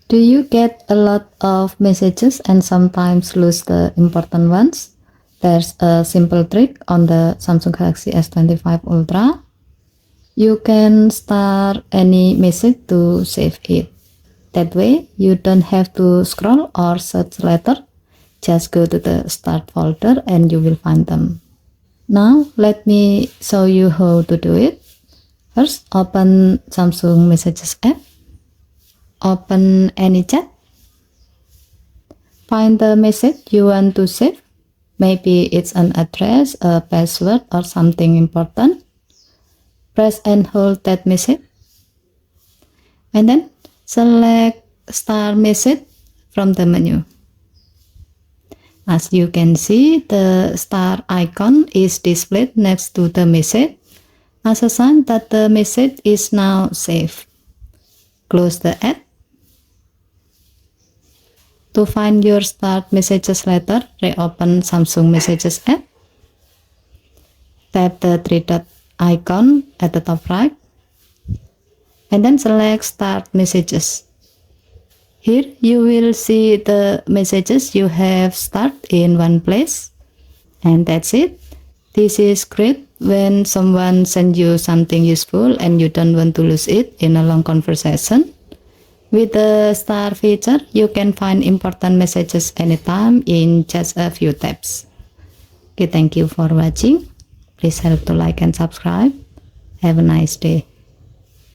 Do you get a lot of messages and sometimes lose the important ones? There's a simple trick on the Samsung Galaxy S25 Ultra. You can start any message to save it. That way, you don't have to scroll or search later. Just go to the start folder and you will find them. Now, let me show you how to do it. First, open Samsung Messages app. Open any chat. Find the message you want to save. Maybe it's an address, a password, or something important. Press and hold that message. And then select Start Message from the menu. As you can see, the star icon is displayed next to the message as a sign that the message is now saved. Close the app. To find your start messages later, reopen Samsung Messages app. Tap the three dot icon at the top right, and then select Start Messages. Here you will see the messages you have started in one place. And that's it. This is great when someone sends you something useful and you don't want to lose it in a long conversation. With the star feature, you can find important messages anytime in just a few taps. Okay, thank you for watching. Please help to like and subscribe. Have a nice day.